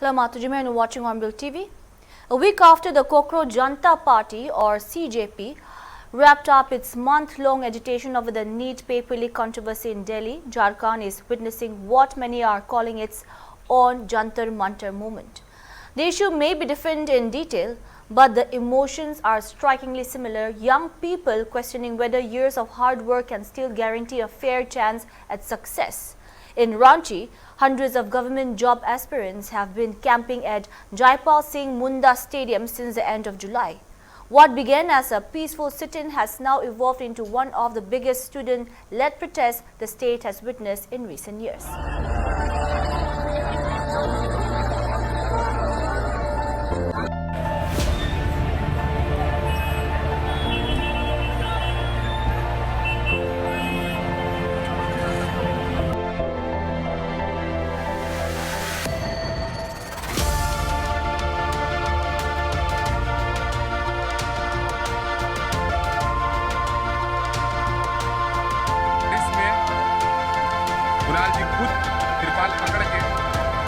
Hello, Matujima, and you're watching Hornbill TV. A week after the Cockroach Janta Party, or CJP, wrapped up its month-long agitation over the NEET paper leak controversy in Delhi, Jharkhand is witnessing what many are calling its own Jantar Mantar movement. The issue may be different in detail, but the emotions are strikingly similar. Young people questioning whether years of hard work can still guarantee a fair chance at success. In Ranchi, hundreds of government job aspirants have been camping at Jaipal Singh Munda Stadium since the end of July. What began as a peaceful sit-in has now evolved into one of the biggest student-led protests the state has witnessed in recent years. जी खुद त्रिपाल पकड़ के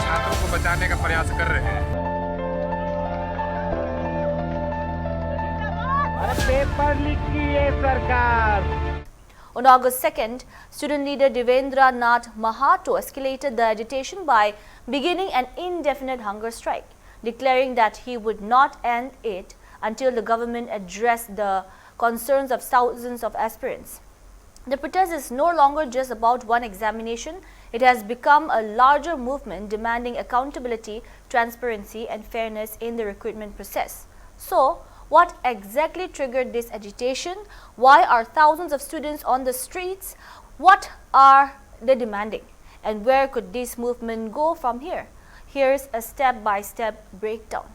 छात्रों को बचाने का प्रयास कर रहे हैं। पेपर लीक की है सरकार। On August 2nd, student leader Devendra Nath Mahato escalated the agitation by beginning an indefinite hunger strike, declaring that he would not end it until the government addressed the concerns of thousands of aspirants. The protest is no longer just about one examination. It has become a larger movement demanding accountability, transparency, and fairness in the recruitment process. So, what exactly triggered this agitation? Why are thousands of students on the streets? What are they demanding? And where could this movement go from here? Here's a step-by-step breakdown.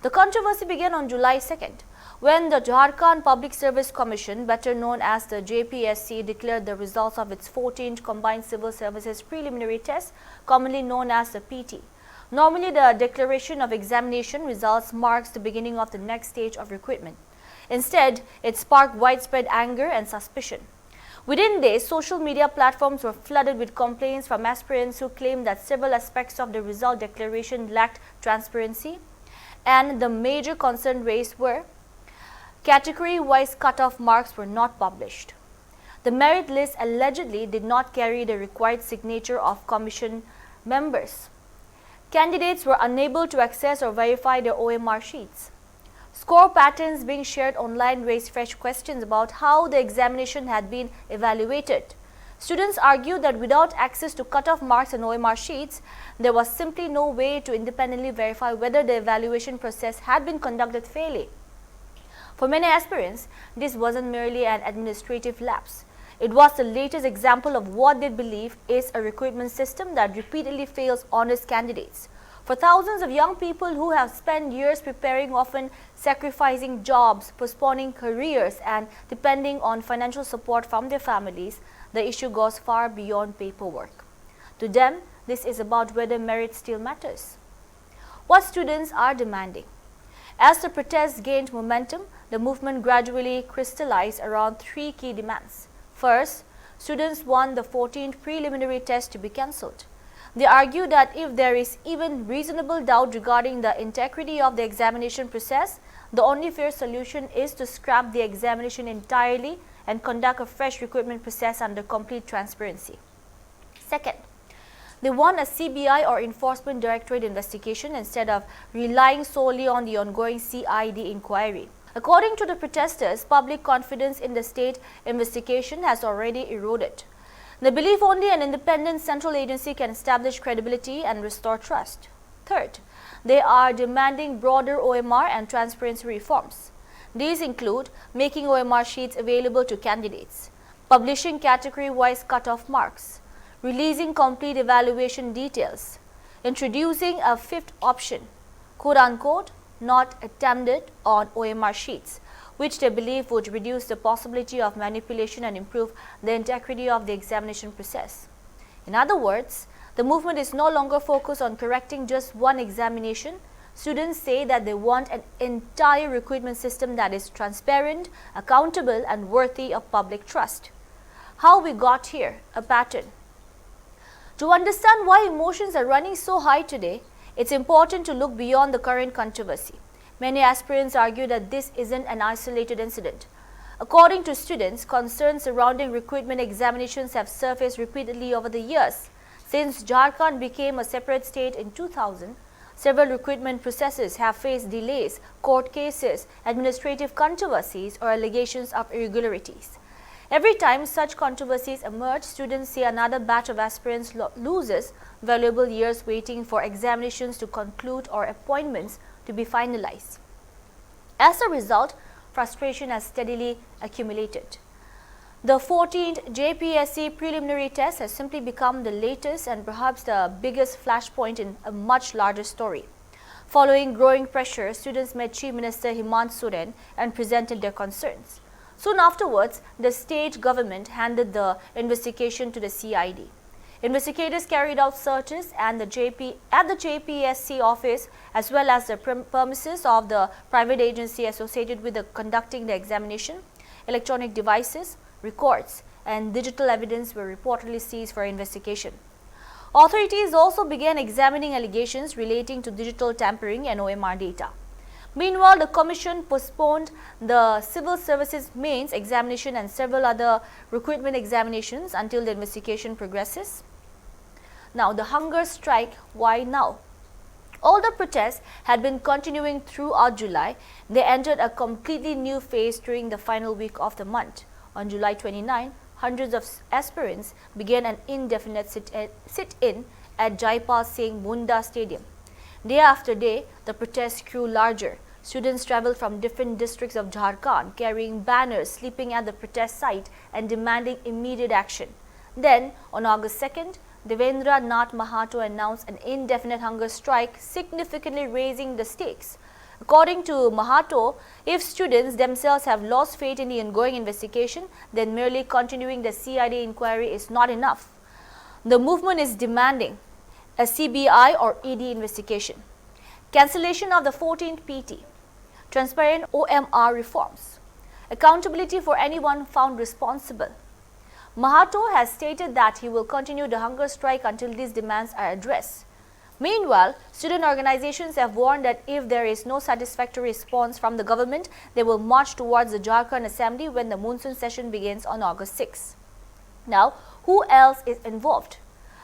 The controversy began on July 2nd, when the Jharkhand Public Service Commission, better known as the JPSC, declared the results of its 14th Combined Civil Services Preliminary Test, commonly known as the PT. Normally, the declaration of examination results marks the beginning of the next stage of recruitment. Instead, it sparked widespread anger and suspicion. Within days, social media platforms were flooded with complaints from aspirants who claimed that several aspects of the result declaration lacked transparency. And the major concern raised were category-wise cutoff marks were not published. The merit list allegedly did not carry the required signature of commission members. Candidates were unable to access or verify their OMR sheets. Score patterns being shared online raised fresh questions about how the examination had been evaluated. Students argued that without access to cutoff marks and OMR sheets, there was simply no way to independently verify whether the evaluation process had been conducted fairly. For many aspirants, this wasn't merely an administrative lapse. It was the latest example of what they believe is a recruitment system that repeatedly fails honest candidates. For thousands of young people who have spent years preparing, often sacrificing jobs, postponing careers, and depending on financial support from their families, the issue goes far beyond paperwork. To them, this is about whether merit still matters. What students are demanding. As the protests gained momentum, the movement gradually crystallized around three key demands. First, students want the 14th preliminary test to be cancelled. They argue that if there is even reasonable doubt regarding the integrity of the examination process, the only fair solution is to scrap the examination entirely and conduct a fresh recruitment process under complete transparency. Second, they want a CBI or Enforcement Directorate investigation instead of relying solely on the ongoing CID inquiry. According to the protesters, public confidence in the state investigation has already eroded. They believe only an independent central agency can establish credibility and restore trust. Third, they are demanding broader OMR and transparency reforms. These include making OMR sheets available to candidates, publishing category-wise cutoff marks, releasing complete evaluation details, introducing a fifth option, quote-unquote, not attempted on OMR sheets, which they believe would reduce the possibility of manipulation and improve the integrity of the examination process. In other words, the movement is no longer focused on correcting just one examination. Students say that they want an entire recruitment system that is transparent, accountable, and worthy of public trust. How we got here, a pattern. To understand why emotions are running so high today, it's important to look beyond the current controversy. Many aspirants argue that this isn't an isolated incident. According to students, concerns surrounding recruitment examinations have surfaced repeatedly over the years. Since Jharkhand became a separate state in 2000, several recruitment processes have faced delays, court cases, administrative controversies, or allegations of irregularities. Every time such controversies emerge, students see another batch of aspirants loses valuable years waiting for examinations to conclude or appointments to be finalized. As a result, frustration has steadily accumulated. The 14th JPSC preliminary test has simply become the latest and perhaps the biggest flashpoint in a much larger story. Following growing pressure, students met Chief Minister Hemant Soren and presented their concerns. Soon afterwards, the state government handed the investigation to the CID. Investigators carried out searches at the JPSC office as well as the premises of the private agency associated with conducting the examination. Electronic devices, records, and digital evidence were reportedly seized for investigation. Authorities also began examining allegations relating to digital tampering and OMR data. Meanwhile, the Commission postponed the Civil Services Mains examination and several other recruitment examinations until the investigation progresses. Now, the hunger strike, why now? Although protests had been continuing throughout July, they entered a completely new phase during the final week of the month. On July 29, hundreds of aspirants began an indefinite sit-in at Jaipal Singh Munda Stadium. Day after day, the protests grew larger. Students traveled from different districts of Jharkhand, carrying banners, sleeping at the protest site and demanding immediate action. Then, on August 2nd, Devendra Nath Mahato announced an indefinite hunger strike, significantly raising the stakes. According to Mahato, if students themselves have lost faith in the ongoing investigation, then merely continuing the CID inquiry is not enough. The movement is demanding a CBI or ED investigation, cancellation of the 14th PT, transparent OMR reforms, accountability for anyone found responsible. Mahato has stated that he will continue the hunger strike until these demands are addressed. Meanwhile, student organizations have warned that if there is no satisfactory response from the government, they will march towards the Jharkhand Assembly when the monsoon session begins on August 6. Now, who else is involved?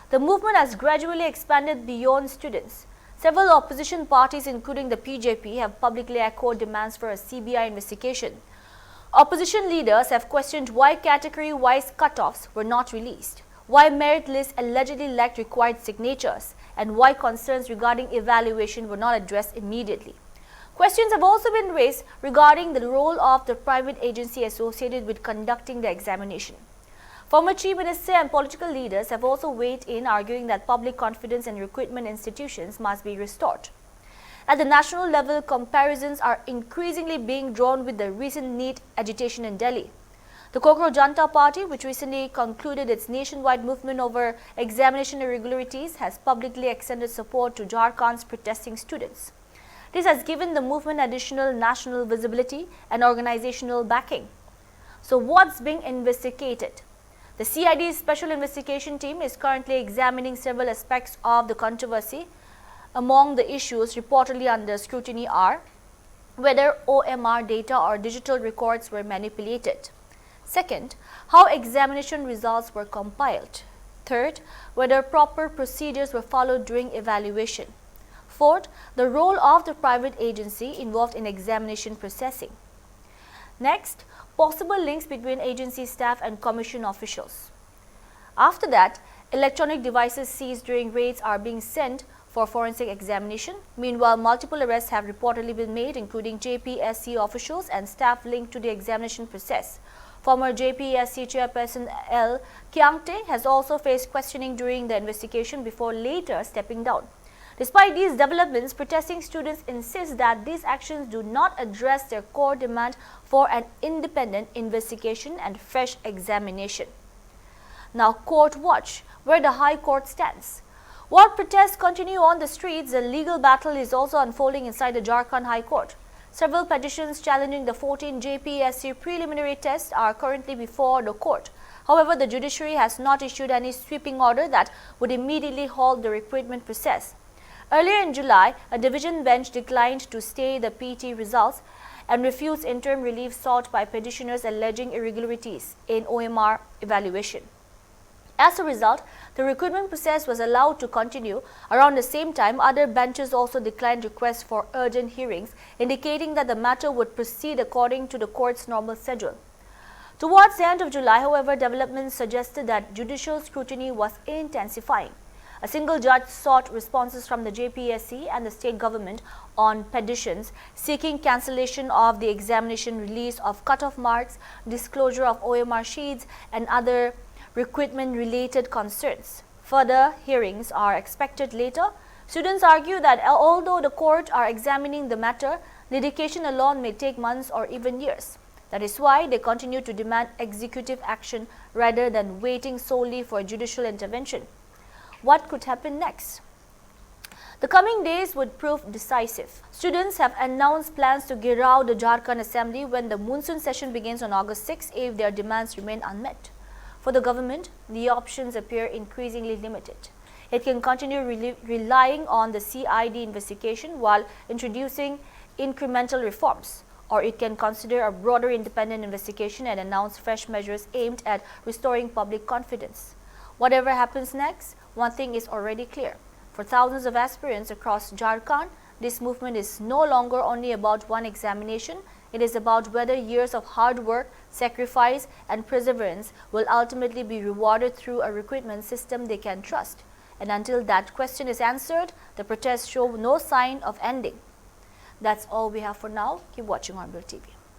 The movement has gradually expanded beyond students. Several opposition parties, including the PJP, have publicly echoed demands for a CBI investigation. Opposition leaders have questioned why category-wise cutoffs were not released, why merit lists allegedly lacked required signatures, and why concerns regarding evaluation were not addressed immediately. Questions have also been raised regarding the role of the private agency associated with conducting the examination. Former Chief Minister and political leaders have also weighed in, arguing that public confidence in recruitment institutions must be restored. At the national level, comparisons are increasingly being drawn with the recent NEET agitation in Delhi. The Kokro Janta Party, which recently concluded its nationwide movement over examination irregularities, has publicly extended support to Jharkhand's protesting students. This has given the movement additional national visibility and organizational backing. So what's being investigated? The CID's Special Investigation Team is currently examining several aspects of the controversy. Among the issues reportedly under scrutiny are whether OMR data or digital records were manipulated. Second, how examination results were compiled. Third, whether proper procedures were followed during evaluation. Fourth, the role of the private agency involved in examination processing. Next, possible links between agency staff and commission officials. After that, electronic devices seized during raids are being sent for forensic examination. Meanwhile, multiple arrests have reportedly been made, including JPSC officials and staff linked to the examination process. Former JPSC chairperson L. Kyangte has also faced questioning during the investigation before later stepping down. Despite these developments, protesting students insist that these actions do not address their core demand for an independent investigation and fresh examination. Now, court watch, where the High Court stands. While protests continue on the streets, the legal battle is also unfolding inside the Jharkhand High Court. Several petitions challenging the 14 JPSC preliminary tests are currently before the court. However, the judiciary has not issued any sweeping order that would immediately halt the recruitment process. Earlier in July, a division bench declined to stay the PT results and refused interim relief sought by petitioners alleging irregularities in OMR evaluation. As a result, the recruitment process was allowed to continue. Around the same time, other benches also declined requests for urgent hearings, indicating that the matter would proceed according to the court's normal schedule. Towards the end of July, however, developments suggested that judicial scrutiny was intensifying. A single judge sought responses from the JPSC and the state government on petitions seeking cancellation of the examination, release of cut-off marks, disclosure of OMR sheets, and other recruitment-related concerns. Further hearings are expected later. Students argue that although the court are examining the matter, litigation alone may take months or even years. That is why they continue to demand executive action rather than waiting solely for judicial intervention. What could happen next? The coming days would prove decisive. Students have announced plans to gheraw the Jharkhand Assembly when the monsoon session begins on August 6 if their demands remain unmet. For the government, the options appear increasingly limited. It can continue relying on the CID investigation while introducing incremental reforms, or it can consider a broader independent investigation and announce fresh measures aimed at restoring public confidence. Whatever happens next, one thing is already clear. For thousands of aspirants across Jharkhand, this movement is no longer only about one examination. It is about whether years of hard work, sacrifice, and perseverance will ultimately be rewarded through a recruitment system they can trust. And until that question is answered, the protests show no sign of ending. That's all we have for now. Keep watching Hornbill TV.